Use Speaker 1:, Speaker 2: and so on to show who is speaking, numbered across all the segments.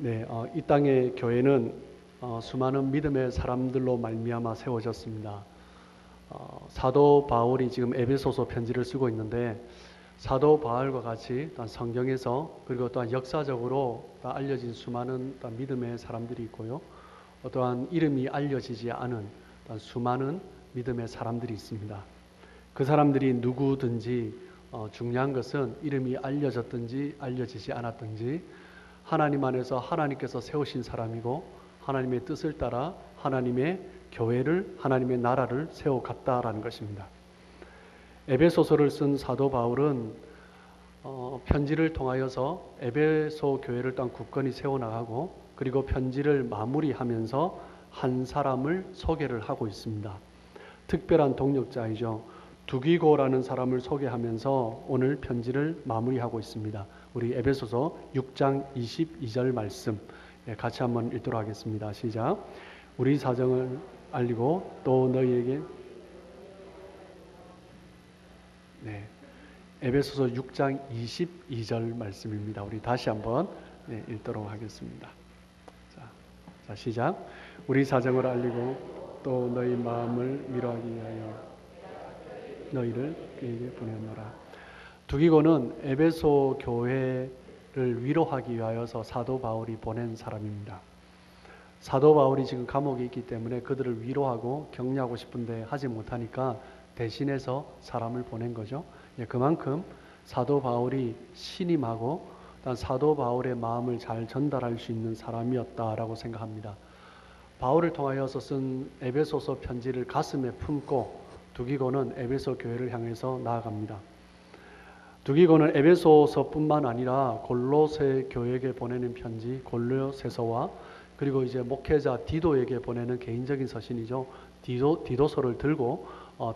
Speaker 1: 네, 이 땅의 교회는 수많은 믿음의 사람들로 말미암아 세워졌습니다. 사도 바울이 지금 에베소서 편지를 쓰고 있는데 사도 바울과 같이 또한 성경에서 그리고 또한 역사적으로 알려진 수많은 또한 믿음의 사람들이 있고요. 또한 이름이 알려지지 않은 또한 수많은 믿음의 사람들이 있습니다. 그 사람들이 누구든지 중요한 것은 이름이 알려졌든지 알려지지 않았든지 하나님 안에서 하나님께서 세우신 사람이고 하나님의 뜻을 따라 하나님의 교회를 하나님의 나라를 세워갔다라는 것입니다. 에베소서를 쓴 사도 바울은 편지를 통하여서 에베소 교회를 또한 굳건히 세워나가고 그리고 편지를 마무리하면서 한 사람을 소개를 하고 있습니다. 특별한 동역자이죠. 두기고라는 사람을 소개하면서 오늘 편지를 마무리하고 있습니다. 우리 에베소서 6장 22절 말씀 같이 한번 읽도록 하겠습니다. 시작. 우리 사정을 알리고 또 너희에게 에베소서 6장 22절 말씀입니다. 우리 다시 한번 읽도록 하겠습니다. 자, 시작. 우리 사정을 알리고 또 너희 마음을 위로하기 위하여 너희를 그에게 보내노라. 두기고는 에베소 교회를 위로하기 위하여서 사도 바울이 보낸 사람입니다. 사도 바울이 지금 감옥에 있기 때문에 그들을 위로하고 격려하고 싶은데 하지 못하니까 대신해서 사람을 보낸 거죠. 그만큼 사도 바울이 신임하고 사도 바울의 마음을 잘 전달할 수 있는 사람이었다라고 생각합니다. 바울을 통하여서 쓴 에베소서 편지를 가슴에 품고 두기고는 에베소 교회를 향해서 나아갑니다. 두기고는 에베소서뿐만 아니라 골로새 교회에게 보내는 편지 골로새서와 그리고 이제 목회자 디도에게 보내는 개인적인 서신이죠. 디도서를 들고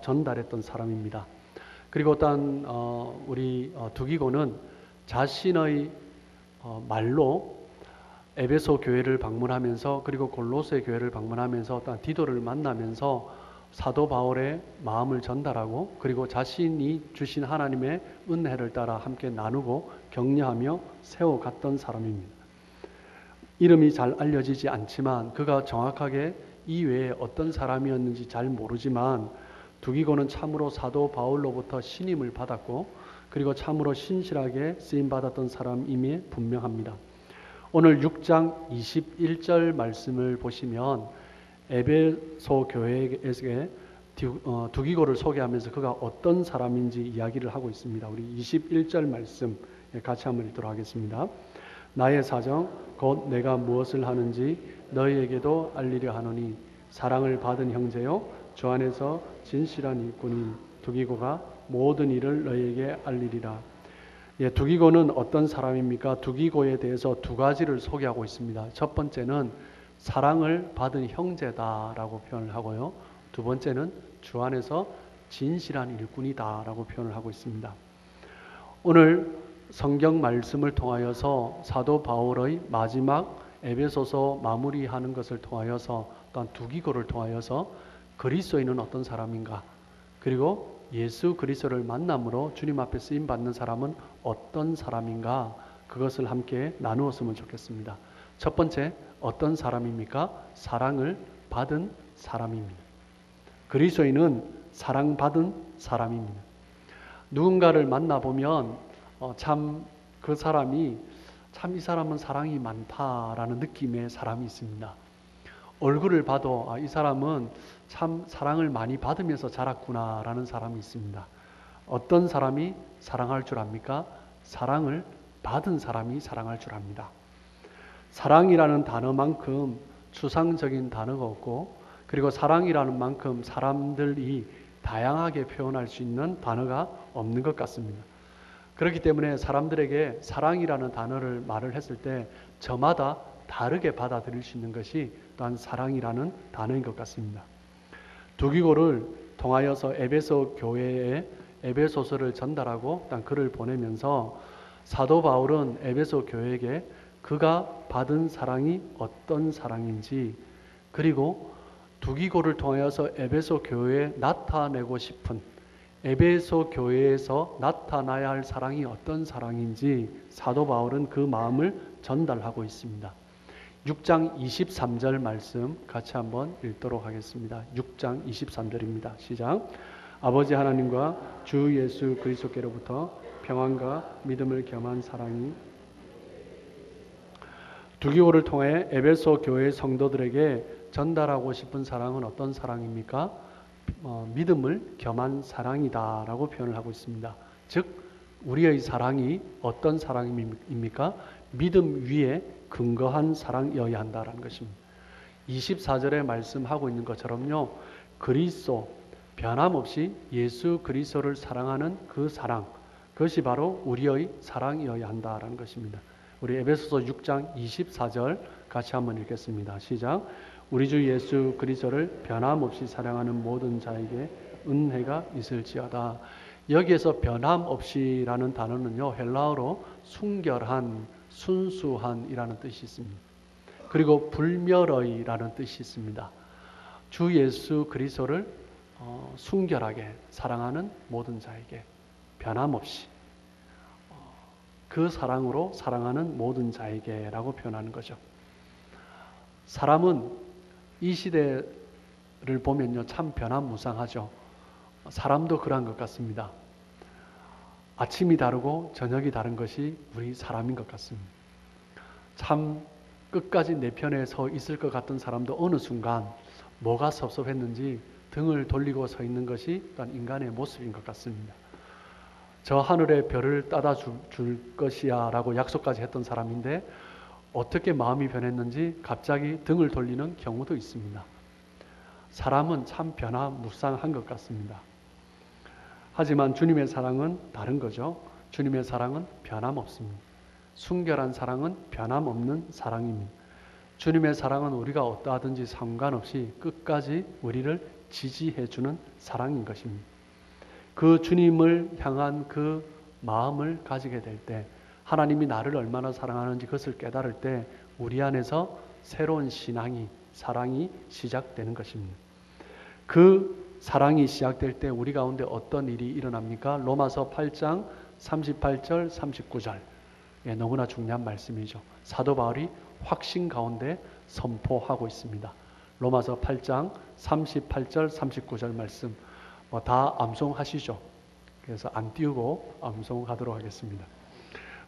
Speaker 1: 전달했던 사람입니다. 그리고 단 우리 두기고는 자신의 말로 에베소 교회를 방문하면서 그리고 골로새 교회를 방문하면서 또 디도를 만나면서 사도 바울의 마음을 전달하고 그리고 자신이 주신 하나님의 은혜를 따라 함께 나누고 격려하며 세워갔던 사람입니다. 이름이 잘 알려지지 않지만 그가 정확하게 이외에 어떤 사람이었는지 잘 모르지만 두기고는 참으로 사도 바울로부터 신임을 받았고 그리고 참으로 신실하게 쓰임받았던 사람임이 분명합니다. 오늘 6장 21절 말씀을 보시면 에베소 교회에게 두기고를 소개하면서 그가 어떤 사람인지 이야기를 하고 있습니다. 우리 21절 말씀 같이 한번 읽도록 하겠습니다. 나의 사정 곧 내가 무엇을 하는지 너희에게도 알리려 하노니 사랑을 받은 형제요 주 안에서 진실한 일꾼인 두기고가 모든 일을 너희에게 알리리라. 두기고는 어떤 사람입니까? 두기고에 대해서 두 가지를 소개하고 있습니다. 첫 번째는 사랑을 받은 형제다라고 표현을 하고요. 두 번째는 주 안에서 진실한 일꾼이다라고 표현을 하고 있습니다. 오늘 성경 말씀을 통하여서 사도 바울의 마지막 에베소서 마무리하는 것을 통하여서 또한 두기고를 통하여서 그리스도인은 어떤 사람인가 그리고 예수 그리스도를 만남으로 주님 앞에 쓰임받는 사람은 어떤 사람인가 그것을 함께 나누었으면 좋겠습니다. 첫 번째 어떤 사람입니까? 사랑을 받은 사람입니다. 그리스도인은 사랑받은 사람입니다. 누군가를 만나보면 참 그 사람이 참 이 사람은 사랑이 많다라는 느낌의 사람이 있습니다. 얼굴을 봐도 이 사람은 참 사랑을 많이 받으면서 자랐구나라는 사람이 있습니다. 어떤 사람이 사랑할 줄 압니까? 사랑을 받은 사람이 사랑할 줄 압니다. 사랑이라는 단어만큼 추상적인 단어가 없고 그리고 사랑이라는 만큼 사람들이 다양하게 표현할 수 있는 단어가 없는 것 같습니다. 그렇기 때문에 사람들에게 사랑이라는 단어를 말을 했을 때 저마다 다르게 받아들일 수 있는 것이 또한 사랑이라는 단어인 것 같습니다. 두기고를 통하여서 에베소 교회에 에베소서를 전달하고 또 글을 보내면서 사도 바울은 에베소 교회에게 그가 받은 사랑이 어떤 사랑인지 그리고 두기고를 통하여서 에베소 교회에 나타내고 싶은 에베소 교회에서 나타나야 할 사랑이 어떤 사랑인지 사도 바울은 그 마음을 전달하고 있습니다. 6장 23절 말씀 같이 한번 읽도록 하겠습니다. 6장 23절입니다. 시작. 아버지 하나님과 주 예수 그리스도께로부터 평안과 믿음을 겸한 사랑이 두기고를 통해 에베소 교회 성도들에게 전달하고 싶은 사랑은 어떤 사랑입니까? 믿음을 겸한 사랑이다라고 표현을 하고 있습니다. 즉 우리의 사랑이 어떤 사랑입니까? 믿음 위에 근거한 사랑이어야 한다라는 것입니다. 24절에 말씀하고 있는 것처럼요. 그리스도 변함없이 예수 그리스도를 사랑하는 그 사랑, 그것이 바로 우리의 사랑이어야 한다라는 것입니다. 우리 에베소서 6장 24절 같이 한번 읽겠습니다. 시작. 우리 주 예수 그리스도를 변함없이 사랑하는 모든 자에게 은혜가 있을지어다. 여기에서 변함없이라는 단어는요. 헬라어로 순결한, 순수한이라는 뜻이 있습니다. 그리고 불멸의라는 뜻이 있습니다. 주 예수 그리스도를 순결하게 사랑하는 모든 자에게 변함없이 그 사랑으로 사랑하는 모든 자에게라고 표현하는 거죠. 사람은 이 시대를 보면요, 참 변화무쌍하죠. 사람도 그러한 것 같습니다. 아침이 다르고 저녁이 다른 것이 우리 사람인 것 같습니다. 참 끝까지 내 편에 서 있을 것 같던 사람도 어느 순간 뭐가 섭섭했는지 등을 돌리고 서 있는 것이 또한 인간의 모습인 것 같습니다. 저 하늘의 별을 따다 줄 것이야 라고 약속까지 했던 사람인데 어떻게 마음이 변했는지 갑자기 등을 돌리는 경우도 있습니다. 사람은 참 변화무쌍한 것 같습니다. 하지만 주님의 사랑은 다른 거죠. 주님의 사랑은 변함없습니다. 순결한 사랑은 변함없는 사랑입니다. 주님의 사랑은 우리가 어떠하든지 상관없이 끝까지 우리를 지지해주는 사랑인 것입니다. 그 주님을 향한 그 마음을 가지게 될 때, 하나님이 나를 얼마나 사랑하는지 그것을 깨달을 때 우리 안에서 새로운 신앙이, 사랑이 시작되는 것입니다. 그 사랑이 시작될 때 우리 가운데 어떤 일이 일어납니까? 로마서 8장 38절 39절 너무나 중요한 말씀이죠. 사도 바울이 확신 가운데 선포하고 있습니다. 로마서 8장 38절 39절 말씀 다 암송하시죠. 그래서 안 띄우고 암송하도록 하겠습니다.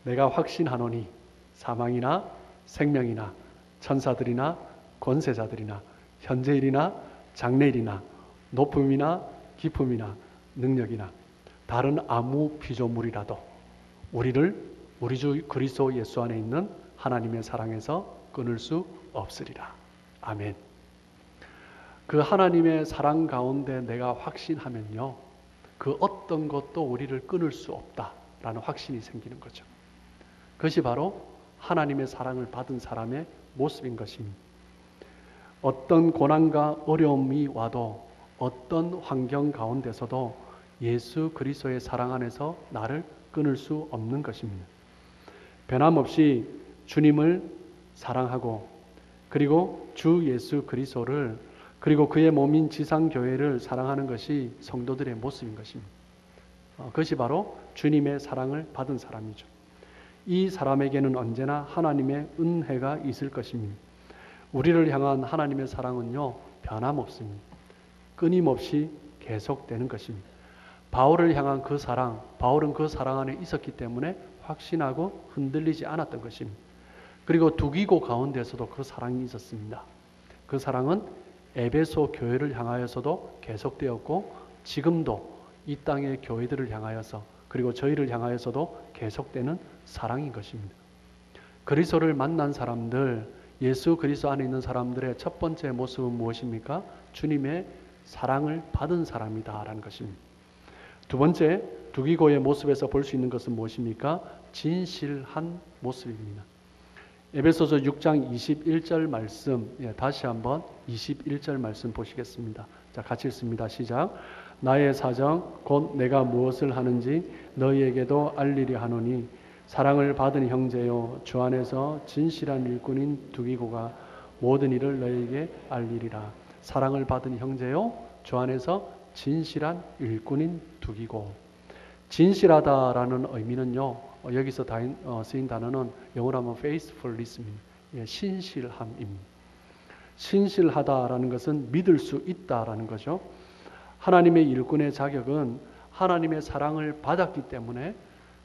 Speaker 1: 내가 확신하노니 사망이나 생명이나 천사들이나 권세자들이나 현재일이나 장래일이나 높음이나 깊음이나 능력이나 다른 아무 피조물이라도 우리를 우리 주 그리스도 예수 안에 있는 하나님의 사랑에서 끊을 수 없으리라. 아멘. 그 하나님의 사랑 가운데 내가 확신하면요, 그 어떤 것도 우리를 끊을 수 없다라는 확신이 생기는 거죠. 그것이 바로 하나님의 사랑을 받은 사람의 모습인 것입니다. 어떤 고난과 어려움이 와도 어떤 환경 가운데서도 예수 그리스도의 사랑 안에서 나를 끊을 수 없는 것입니다. 변함없이 주님을 사랑하고 그리고 주 예수 그리스도를 그리고 그의 몸인 지상교회를 사랑하는 것이 성도들의 모습인 것입니다. 그것이 바로 주님의 사랑을 받은 사람이죠. 이 사람에게는 언제나 하나님의 은혜가 있을 것입니다. 우리를 향한 하나님의 사랑은요, 변함없습니다. 끊임없이 계속되는 것입니다. 바울을 향한 그 사랑, 바울은 그 사랑 안에 있었기 때문에 확신하고 흔들리지 않았던 것입니다. 그리고 두기고 가운데서도 그 사랑이 있었습니다. 그 사랑은 에베소 교회를 향하여서도 계속되었고 지금도 이 땅의 교회들을 향하여서 그리고 저희를 향하여서도 계속되는 사랑인 것입니다. 그리스도를 만난 사람들, 예수 그리스도 안에 있는 사람들의 첫 번째 모습은 무엇입니까? 주님의 사랑을 받은 사람이다라는 것입니다. 두 번째, 두기고의 모습에서 볼 수 있는 것은 무엇입니까? 진실한 모습입니다. 에베소서 6장 21절 말씀, 다시 한번 21절 말씀 보시겠습니다. 자, 같이 읽습니다. 시작. 나의 사정 곧 내가 무엇을 하는지 너희에게도 알리려 하노니 사랑을 받은 형제요 주 안에서 진실한 일꾼인 두기고가 모든 일을 너희에게 알리리라. 사랑을 받은 형제요 주 안에서 진실한 일꾼인 두기고. 진실하다라는 의미는요, 여기서 쓰인 단어는 영어로 하면 faithfulness입니다. 신실함입니다. 신실하다라는 것은 믿을 수 있다라는 거죠. 하나님의 일꾼의 자격은 하나님의 사랑을 받았기 때문에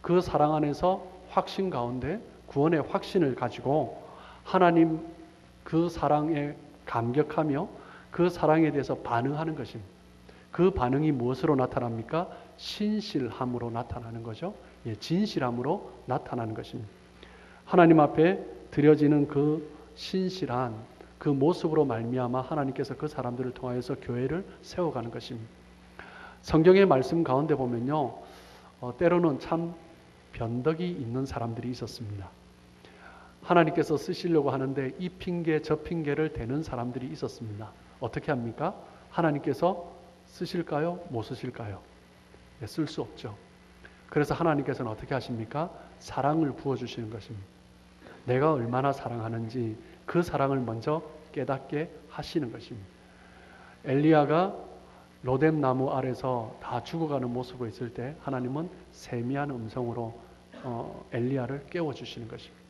Speaker 1: 그 사랑 안에서 확신 가운데 구원의 확신을 가지고 하나님 그 사랑에 감격하며 그 사랑에 대해서 반응하는 것입니다. 그 반응이 무엇으로 나타납니까? 신실함으로 나타나는 거죠. 진실함으로 나타나는 것입니다. 하나님 앞에 드려지는 그 신실한 그 모습으로 말미암아 하나님께서 그 사람들을 통하여서 교회를 세워가는 것입니다. 성경의 말씀 가운데 보면요, 때로는 참 변덕이 있는 사람들이 있었습니다. 하나님께서 쓰시려고 하는데 이 핑계 저 핑계를 대는 사람들이 있었습니다. 어떻게 합니까? 하나님께서 쓰실까요? 못 쓰실까요? 쓸 수 없죠. 그래서 하나님께서는 어떻게 하십니까? 사랑을 부어주시는 것입니다. 내가 얼마나 사랑하는지 그 사랑을 먼저 깨닫게 하시는 것입니다. 엘리야가 로뎀 나무 아래서 다 죽어가는 모습으로 있을 때 하나님은 세미한 음성으로 엘리야를 깨워주시는 것입니다.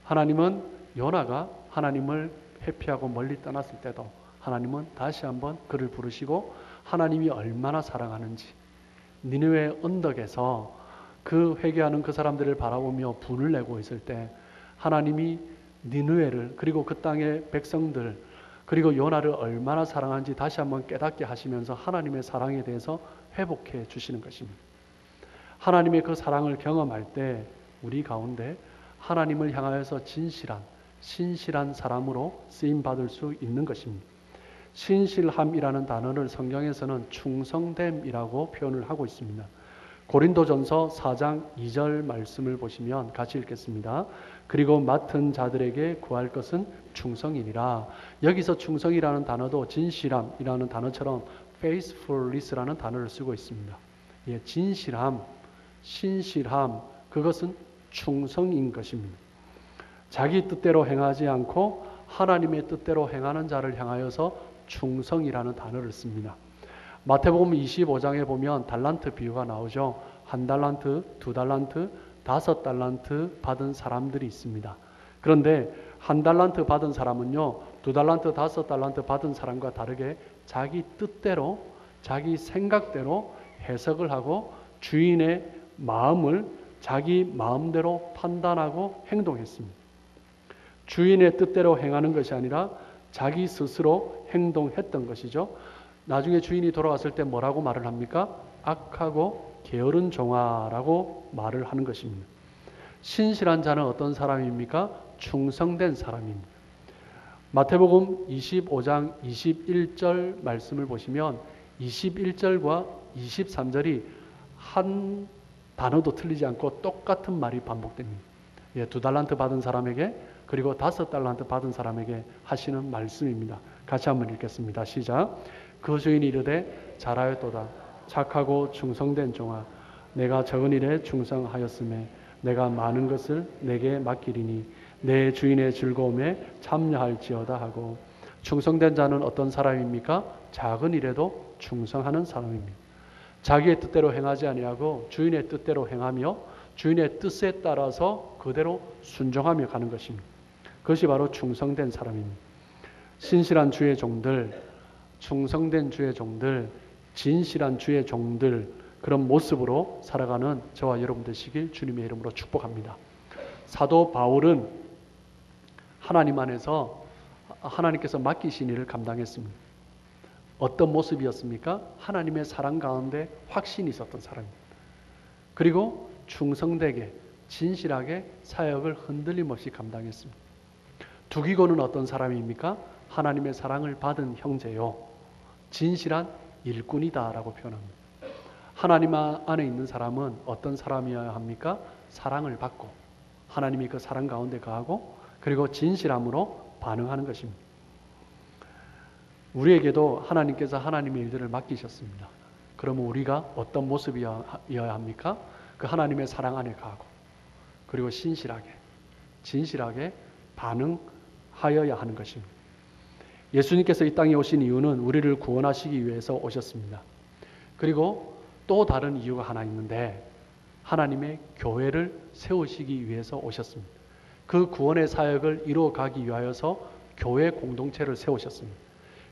Speaker 1: 하나님은 요나가 하나님을 회피하고 멀리 떠났을 때도 하나님은 다시 한번 그를 부르시고 하나님이 얼마나 사랑하는지 니느웨 언덕에서 그 회개하는 그 사람들을 바라보며 분을 내고 있을 때 하나님이 니느웨를 그리고 그 땅의 백성들 그리고 요나를 얼마나 사랑하는지 다시 한번 깨닫게 하시면서 하나님의 사랑에 대해서 회복해 주시는 것입니다. 하나님의 그 사랑을 경험할 때 우리 가운데 하나님을 향하여서 진실한 신실한 사람으로 쓰임받을 수 있는 것입니다. 신실함이라는 단어를 성경에서는 충성됨이라고 표현을 하고 있습니다. 고린도전서 4장 2절 말씀을 보시면 같이 읽겠습니다. 그리고 맡은 자들에게 구할 것은 충성이니라. 여기서 충성이라는 단어도 진실함이라는 단어처럼 faithfulness라는 단어를 쓰고 있습니다. 진실함, 신실함, 그것은 충성인 것입니다. 자기 뜻대로 행하지 않고 하나님의 뜻대로 행하는 자를 향하여서 충성이라는 단어를 씁니다. 마태복음 25장에 보면 달란트 비유가 나오죠. 1달란트, 2달란트, 5달란트 받은 사람들이 있습니다. 그런데 1달란트 받은 사람은요, 2달란트, 5달란트 받은 사람과 다르게 자기 뜻대로, 자기 생각대로 해석을 하고 주인의 마음을 자기 마음대로 판단하고 행동했습니다. 주인의 뜻대로 행하는 것이 아니라 자기 스스로 행동했던 것이죠. 나중에 주인이 돌아왔을 때 뭐라고 말을 합니까? 악하고 게으른 종아라고 말을 하는 것입니다. 신실한 자는 어떤 사람입니까? 충성된 사람입니다. 마태복음 25장 21절 말씀을 보시면 21절과 23절이 한 단어도 틀리지 않고 똑같은 말이 반복됩니다. 2달란트 받은 사람에게 그리고 5달란트 받은 사람에게 하시는 말씀입니다. 같이 한번 읽겠습니다. 시작. 그 주인이 이르되 잘하였도다. 착하고 충성된 종아, 내가 적은 일에 충성하였음에 내가 많은 것을 내게 맡기리니 내 주인의 즐거움에 참여할지어다 하고. 충성된 자는 어떤 사람입니까? 작은 일에도 충성하는 사람입니다. 자기의 뜻대로 행하지 아니하고 주인의 뜻대로 행하며 주인의 뜻에 따라서 그대로 순종하며 가는 것입니다. 그것이 바로 충성된 사람입니다. 신실한 주의 종들, 충성된 주의 종들, 진실한 주의 종들, 그런 모습으로 살아가는 저와 여러분 되시길 주님의 이름으로 축복합니다. 사도 바울은 하나님 안에서 하나님께서 맡기신 일을 감당했습니다. 어떤 모습이었습니까? 하나님의 사랑 가운데 확신이 있었던 사람입니다. 그리고 충성되게 진실하게 사역을 흔들림 없이 감당했습니다. 두기고는 어떤 사람입니까? 하나님의 사랑을 받은 형제요, 진실한 일꾼이다라고 표현합니다. 하나님 안에 있는 사람은 어떤 사람이어야 합니까? 사랑을 받고 하나님이 그 사랑 가운데 거하고 그리고 진실함으로 반응하는 것입니다. 우리에게도 하나님께서 하나님의 일들을 맡기셨습니다. 그러면 우리가 어떤 모습이어야 합니까? 그 하나님의 사랑 안에 가고 그리고 신실하게 진실하게 반응하여야 하는 것입니다. 예수님께서 이 땅에 오신 이유는 우리를 구원하시기 위해서 오셨습니다. 그리고 또 다른 이유가 하나 있는데 하나님의 교회를 세우시기 위해서 오셨습니다. 그 구원의 사역을 이루어 가기 위하여서 교회 공동체를 세우셨습니다.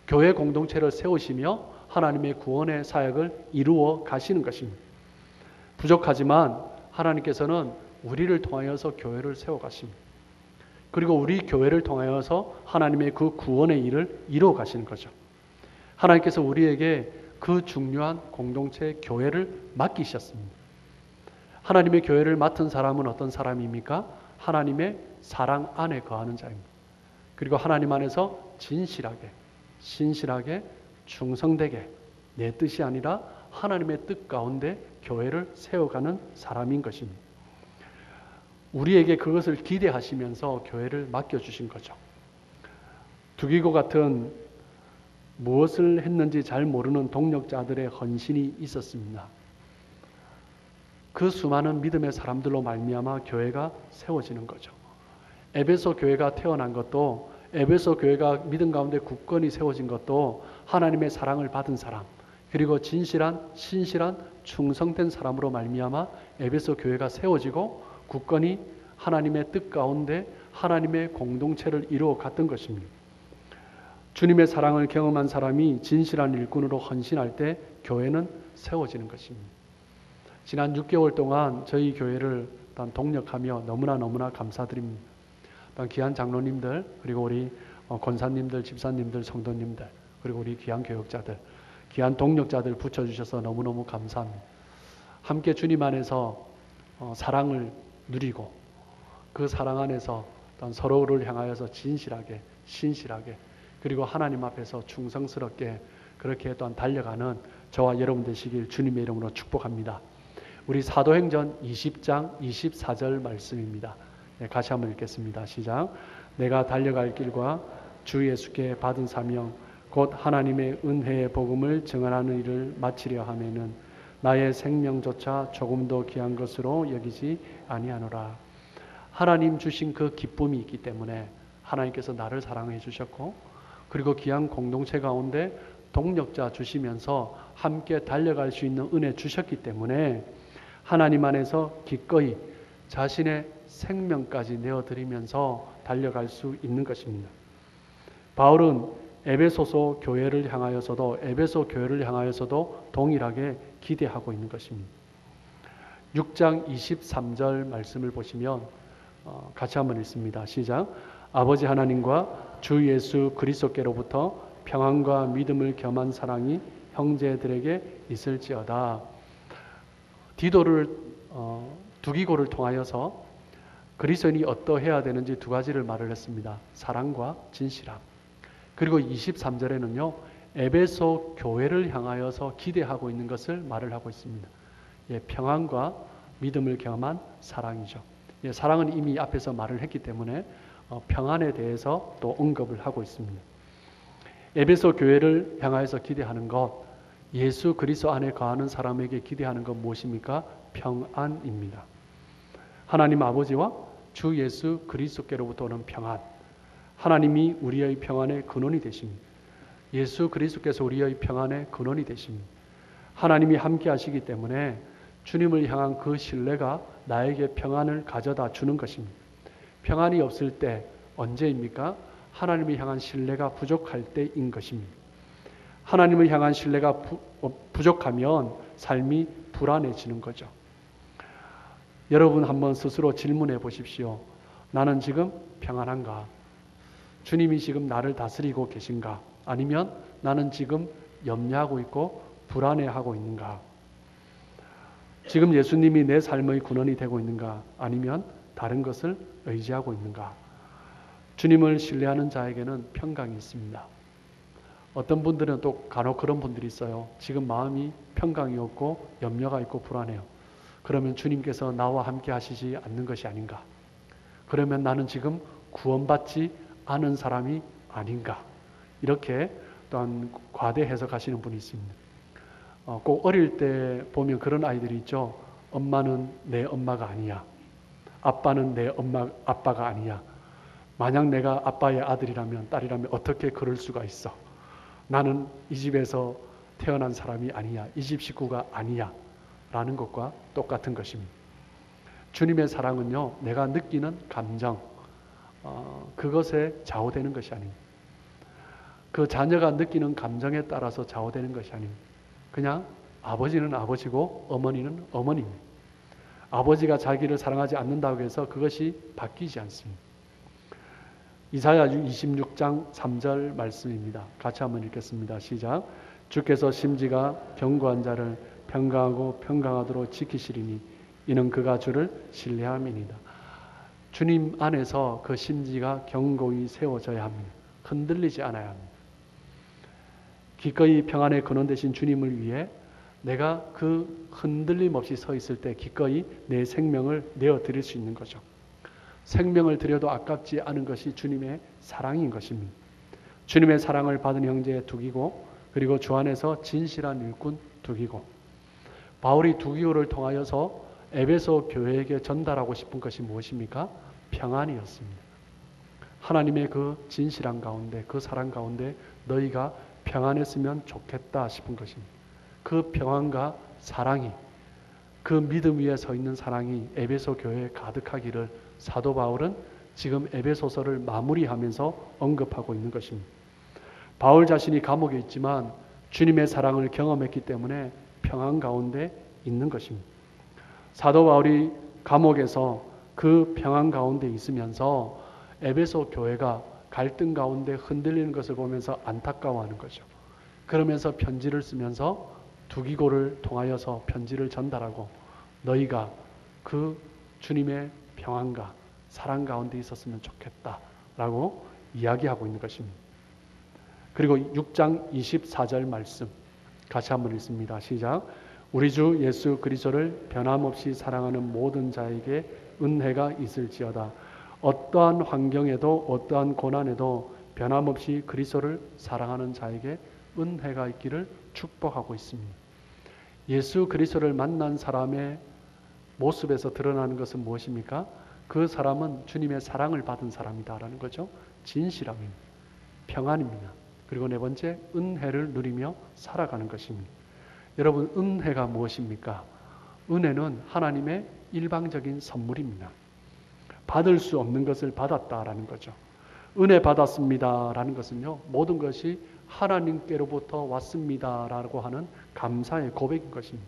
Speaker 1: 교회 공동체를 세우시며 하나님의 구원의 사역을 이루어 가시는 것입니다. 부족하지만 하나님께서는 우리를 통하여서 교회를 세워 가십니다. 그리고 우리 교회를 통하여서 하나님의 그 구원의 일을 이루어 가시는 거죠. 하나님께서 우리에게 그 중요한 공동체 교회를 맡기셨습니다. 하나님의 교회를 맡은 사람은 어떤 사람입니까? 하나님의 사랑 안에 거하는 자입니다. 그리고 하나님 안에서 진실하게, 신실하게, 충성되게 내 뜻이 아니라 하나님의 뜻 가운데 교회를 세워가는 사람인 것입니다. 우리에게 그것을 기대하시면서 교회를 맡겨주신 거죠. 두기고 같은 무엇을 했는지 잘 모르는 동력자들의 헌신이 있었습니다. 그 수많은 믿음의 사람들로 말미암아 교회가 세워지는 거죠. 에베소 교회가 태어난 것도, 에베소 교회가 믿음 가운데 굳건히 세워진 것도 하나님의 사랑을 받은 사람, 그리고 진실한, 신실한, 충성된 사람으로 말미암아 에베소 교회가 세워지고 굳건히 하나님의 뜻 가운데 하나님의 공동체를 이루어 갔던 것입니다. 주님의 사랑을 경험한 사람이 진실한 일꾼으로 헌신할 때 교회는 세워지는 것입니다. 지난 6개월 동안 저희 교회를 동력하며 너무나 감사드립니다. 귀한 장로님들, 그리고 우리 권사님들, 집사님들, 성도님들, 그리고 우리 귀한 교역자들, 귀한 동력자들 붙여주셔서 너무너무 감사합니다. 함께 주님 안에서 사랑을 누리고 그 사랑 안에서 서로를 향하여서 진실하게, 신실하게, 그리고 하나님 앞에서 충성스럽게 그렇게 또한 달려가는 저와 여러분 되시길 주님의 이름으로 축복합니다. 우리 사도행전 20장 24절 말씀입니다. 네, 같이 한번 읽겠습니다. 시작. 내가 달려갈 길과 주 예수께 받은 사명 곧 하나님의 은혜의 복음을 증언하는 일을 마치려 하면은 나의 생명조차 조금도 귀한 것으로 여기지 아니하노라. 하나님 주신 그 기쁨이 있기 때문에 하나님께서 나를 사랑해 주셨고, 그리고 귀한 공동체 가운데 동력자 주시면서 함께 달려갈 수 있는 은혜 주셨기 때문에 하나님 안에서 기꺼이 자신의 생명까지 내어드리면서 달려갈 수 있는 것입니다. 바울은 에베소서 교회를 향하여서도, 에베소 교회를 향하여서도 동일하게 기대하고 있는 것입니다. 6장 23절 말씀을 보시면 같이 한번 읽습니다. 시작. 아버지 하나님과 주 예수 그리스도께로부터 평안과 믿음을 겸한 사랑이 형제들에게 있을지어다. 두기고를 통하여서 그리스도인이 어떠해야 되는지 두 가지를 말을 했습니다. 사랑과 진실함. 그리고 23절에는요, 에베소 교회를 향하여서 기대하고 있는 것을 말을 하고 있습니다. 예, 평안과 믿음을 겸한 사랑이죠. 예, 사랑은 이미 앞에서 말을 했기 때문에 평안에 대해서 또 언급을 하고 있습니다. 에베소 교회를 향하여서 기대하는 것, 예수 그리스도 안에 거하는 사람에게 기대하는 것 무엇입니까? 평안입니다. 하나님 아버지와 주 예수 그리스도께로부터 오는 평안, 하나님이 우리의 평안의 근원이 되십니다. 예수 그리스도께서 우리의 평안의 근원이 되십니다. 하나님이 함께 하시기 때문에 주님을 향한 그 신뢰가 나에게 평안을 가져다 주는 것입니다. 평안이 없을 때 언제입니까? 하나님을 향한 신뢰가 부족할 때인 것입니다. 하나님을 향한 신뢰가 부족하면 삶이 불안해지는 거죠. 여러분 한번 스스로 질문해 보십시오. 나는 지금 평안한가? 주님이 지금 나를 다스리고 계신가? 아니면 나는 지금 염려하고 있고 불안해하고 있는가? 지금 예수님이 내 삶의 근원이 되고 있는가? 아니면 다른 것을 의지하고 있는가? 주님을 신뢰하는 자에게는 평강이 있습니다. 어떤 분들은 또 간혹 그런 분들이 있어요. 지금 마음이 평강이 없고 염려가 있고 불안해요. 그러면 주님께서 나와 함께 하시지 않는 것이 아닌가? 그러면 나는 지금 구원받지 않은 사람이 아닌가? 이렇게 또한 과대 해석하시는 분이 있습니다. 꼭 어릴 때 보면 그런 아이들이 있죠. 엄마는 내 엄마가 아니야. 아빠는 내 아빠가 아니야. 만약 내가 아빠의 아들이라면, 딸이라면 어떻게 그럴 수가 있어? 나는 이 집에서 태어난 사람이 아니야. 이 집 식구가 아니야. 라는 것과 똑같은 것입니다. 주님의 사랑은요, 내가 느끼는 감정, 그것에 좌우되는 것이 아닙니다. 그 자녀가 느끼는 감정에 따라서 좌우되는 것이 아닙니다. 그냥 아버지는 아버지고 어머니는 어머니입니다. 아버지가 자기를 사랑하지 않는다고 해서 그것이 바뀌지 않습니다. 이사야 26장 3절 말씀입니다. 같이 한번 읽겠습니다. 시작. 주께서 심지가 견고한 자를 평강하고 평강하도록 지키시리니 이는 그가 주를 신뢰함이니이다. 주님 안에서 그 심지가 견고히 세워져야 합니다. 흔들리지 않아야 합니다. 기꺼이 평안의 근원 되신 주님을 위해 내가 그 흔들림 없이 서 있을 때 기꺼이 내 생명을 내어드릴 수 있는 거죠. 생명을 드려도 아깝지 않은 것이 주님의 사랑인 것입니다. 주님의 사랑을 받은 형제에 두기고 그리고 주 안에서 진실한 일꾼 두기고 바울이 두기고를 통하여서 에베소 교회에게 전달하고 싶은 것이 무엇입니까? 평안이었습니다. 하나님의 그 진실한 가운데 그 사랑 가운데 너희가 평안했으면 좋겠다 싶은 것입니다. 그 평안과 사랑이 그 믿음 위에 서 있는 사랑이 에베소 교회에 가득하기를 사도 바울은 지금 에베소서를 마무리하면서 언급하고 있는 것입니다. 바울 자신이 감옥에 있지만 주님의 사랑을 경험했기 때문에 평안 가운데 있는 것입니다. 사도 바울이 감옥에서 그 평안 가운데 있으면서 에베소 교회가 갈등 가운데 흔들리는 것을 보면서 안타까워하는 거죠. 그러면서 편지를 쓰면서 두기고를 통하여서 편지를 전달하고 너희가 그 주님의 평안과 사랑 가운데 있었으면 좋겠다라고 이야기하고 있는 것입니다. 그리고 6장 24절 말씀 같이 한번 읽습니다. 시작. 우리 주 예수 그리스도를 변함없이 사랑하는 모든 자에게 은혜가 있을지어다. 어떠한 환경에도 어떠한 고난에도 변함없이 그리스도를 사랑하는 자에게 은혜가 있기를 축복하고 있습니다. 예수 그리스도를 만난 사람의 모습에서 드러나는 것은 무엇입니까? 그 사람은 주님의 사랑을 받은 사람이다라는 거죠. 진실함입니다. 평안입니다. 그리고 네 번째, 은혜를 누리며 살아가는 것입니다. 여러분, 은혜가 무엇입니까? 은혜는 하나님의 일방적인 선물입니다. 받을 수 없는 것을 받았다라는 거죠. 은혜 받았습니다라는 것은요, 모든 것이 하나님께로부터 왔습니다라고 하는 감사의 고백인 것입니다.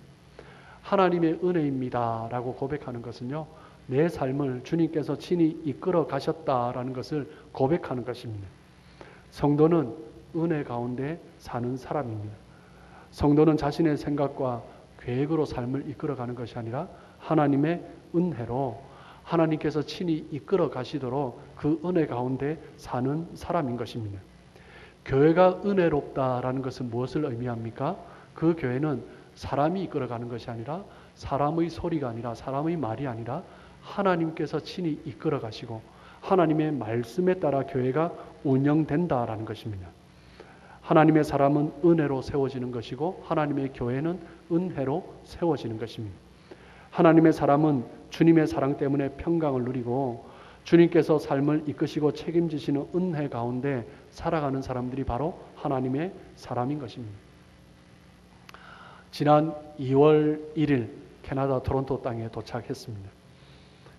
Speaker 1: 하나님의 은혜입니다라고 고백하는 것은요, 내 삶을 주님께서 친히 이끌어 가셨다라는 것을 고백하는 것입니다. 성도는 은혜 가운데 사는 사람입니다. 성도는 자신의 생각과 계획으로 삶을 이끌어가는 것이 아니라 하나님의 은혜로 하나님께서 친히 이끌어 가시도록 그 은혜 가운데 사는 사람인 것입니다. 교회가 은혜롭다라는 것은 무엇을 의미합니까? 그 교회는 사람이 이끌어가는 것이 아니라 사람의 소리가 아니라 사람의 말이 아니라 하나님께서 친히 이끌어 가시고 하나님의 말씀에 따라 교회가 운영된다라는 것입니다. 하나님의 사람은 은혜로 세워지는 것이고 하나님의 교회는 은혜로 세워지는 것입니다. 하나님의 사람은 주님의 사랑 때문에 평강을 누리고 주님께서 삶을 이끄시고 책임지시는 은혜 가운데 살아가는 사람들이 바로 하나님의 사람인 것입니다. 지난 2월 1일 캐나다 토론토 땅에 도착했습니다.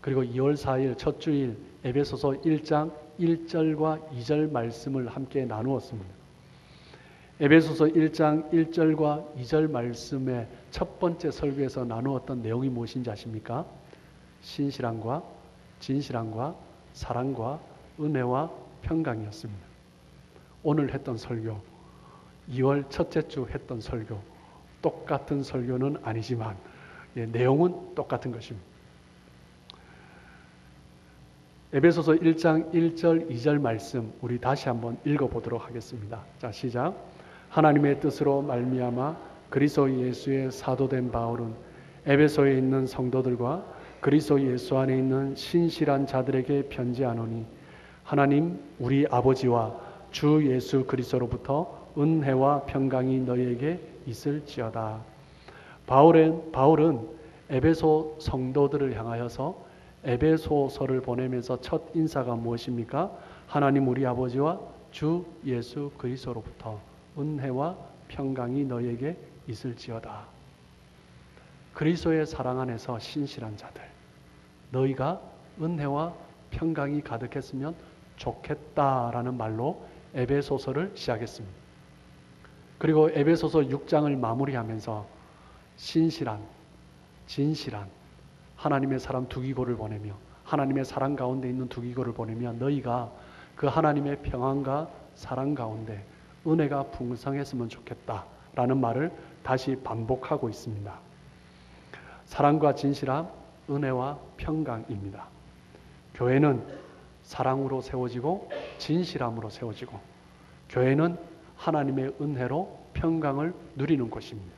Speaker 1: 그리고 2월 4일 첫 주일 에베소서 1장 1절과 2절 말씀을 함께 나누었습니다. 에베소서 1장 1절과 2절 말씀의 첫 번째 설교에서 나누었던 내용이 무엇인지 아십니까? 신실함과 진실함과 사랑과 은혜와 평강이었습니다. 오늘 했던 설교, 2월 첫째 주 했던 설교, 똑같은 설교는 아니지만 내용은 똑같은 것입니다. 에베소서 1장 1절 2절 말씀 우리 다시 한번 읽어보도록 하겠습니다. 자, 시작. 하나님의 뜻으로 말미암아 그리스도 예수의 사도된 바울은 에베소에 있는 성도들과 그리스도 예수 안에 있는 신실한 자들에게 편지하노니 하나님 우리 아버지와 주 예수 그리스도로부터 은혜와 평강이 너희에게 있을지어다. 바울은 에베소 성도들을 향하여서 에베소서를 보내면서 첫 인사가 무엇입니까? 하나님 우리 아버지와 주 예수 그리스도로부터 은혜와 평강이 너희에게 있을지어다. 그리스도의 사랑 안에서 신실한 자들, 너희가 은혜와 평강이 가득했으면 좋겠다라는 말로 에베소서를 시작했습니다. 그리고 에베소서 6장을 마무리하면서 신실한, 진실한 하나님의 사람 두기고를 보내며 하나님의 사랑 가운데 있는 두기고를 보내며 너희가 그 하나님의 평안과 사랑 가운데 은혜가 풍성했으면 좋겠다라는 말을 다시 반복하고 있습니다. 사랑과 진실함, 은혜와 평강입니다. 교회는 사랑으로 세워지고 진실함으로 세워지고 교회는 하나님의 은혜로 평강을 누리는 곳입니다.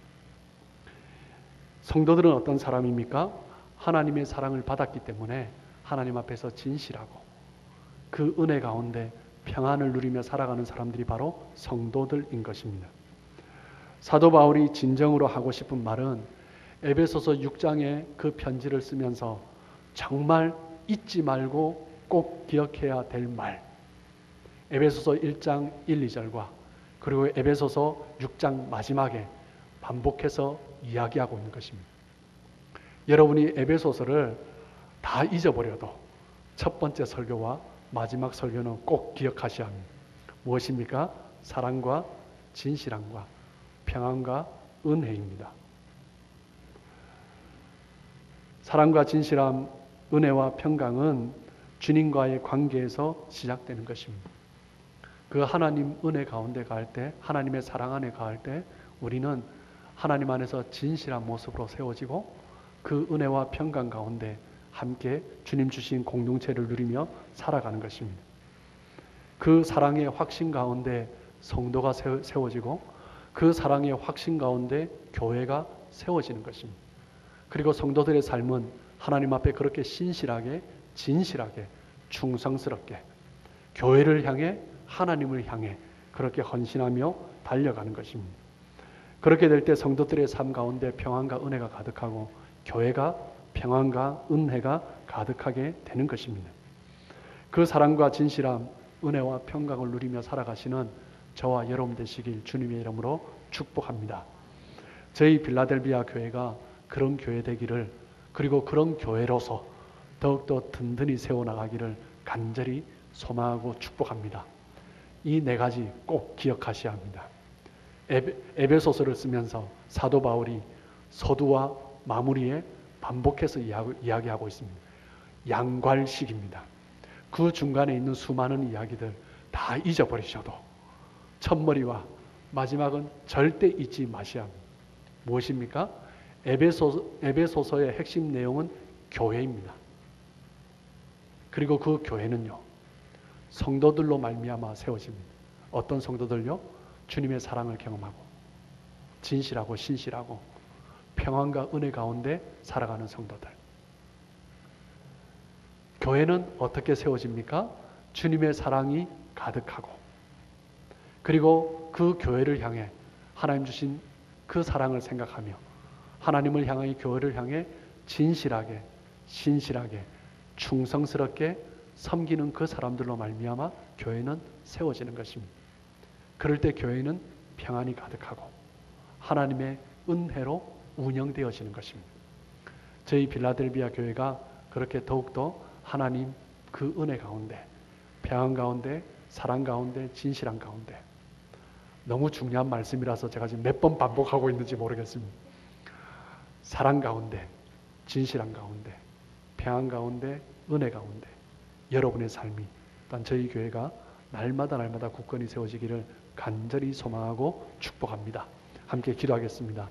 Speaker 1: 성도들은 어떤 사람입니까? 하나님의 사랑을 받았기 때문에 하나님 앞에서 진실하고 그 은혜 가운데 평안을 누리며 살아가는 사람들이 바로 성도들인 것입니다. 사도 바울이 진정으로 하고 싶은 말은 에베소서 6장의 그 편지를 쓰면서 정말 잊지 말고 꼭 기억해야 될 말, 에베소서 1장 1, 2절과 그리고 에베소서 6장 마지막에 반복해서 이야기하고 있는 것입니다. 여러분이 에베소서를 다 잊어버려도 첫 번째 설교와 마지막 설교는 꼭 기억하셔야 합니다. 무엇입니까? 사랑과 진실함과 평안과 은혜입니다. 사랑과 진실함, 은혜와 평강은 주님과의 관계에서 시작되는 것입니다. 그 하나님 은혜 가운데 갈 때, 하나님의 사랑 안에 갈 때 우리는 하나님 안에서 진실한 모습으로 세워지고 그 은혜와 평강 가운데 함께 주님 주신 공동체를 누리며 살아가는 것입니다. 그 사랑의 확신 가운데 성도가 세워지고 그 사랑의 확신 가운데 교회가 세워지는 것입니다. 그리고 성도들의 삶은 하나님 앞에 그렇게 신실하게, 진실하게, 충성스럽게 교회를 향해 하나님을 향해 그렇게 헌신하며 달려가는 것입니다. 그렇게 될 때 성도들의 삶 가운데 평안과 은혜가 가득하고 교회가 평안과 은혜가 가득하게 되는 것입니다. 그 사랑과 진실함, 은혜와 평강을 누리며 살아가시는 저와 여러분 되시길 주님의 이름으로 축복합니다. 저희 빌라델비아 교회가 그런 교회 되기를 그리고 그런 교회로서 더욱더 든든히 세워나가기를 간절히 소망하고 축복합니다. 이 네 가지 꼭 기억하셔야 합니다. 에베소서를 쓰면서 사도 바울이 서두와 마무리에 반복해서 이야기하고 있습니다. 양괄식입니다. 그 중간에 있는 수많은 이야기들 다 잊어버리셔도 첫머리와 마지막은 절대 잊지 마셔야 합니다. 무엇입니까? 에베소서의 핵심 내용은 교회입니다. 그리고 그 교회는요, 성도들로 말미암아 세워집니다. 어떤 성도들요? 주님의 사랑을 경험하고 진실하고 신실하고 평안과 은혜 가운데 살아가는 성도들. 교회는 어떻게 세워집니까? 주님의 사랑이 가득하고 그리고 그 교회를 향해 하나님 주신 그 사랑을 생각하며 하나님을 향하여 교회를 향해 진실하게, 신실하게, 충성스럽게 섬기는 그 사람들로 말미암아 교회는 세워지는 것입니다. 그럴 때 교회는 평안이 가득하고 하나님의 은혜로 운영되어지는 것입니다. 저희 빌라델비아 교회가 그렇게 더욱더 하나님 그 은혜 가운데, 평안 가운데, 사랑 가운데, 진실한 가운데 너무 중요한 말씀이라서 제가 지금 몇 번 반복하고 있는지 모르겠습니다. 사랑 가운데, 진실한 가운데, 평안 가운데, 은혜 가운데 여러분의 삶이 또한 저희 교회가 날마다 굳건히 세워지기를 간절히 소망하고 축복합니다. 함께 기도하겠습니다.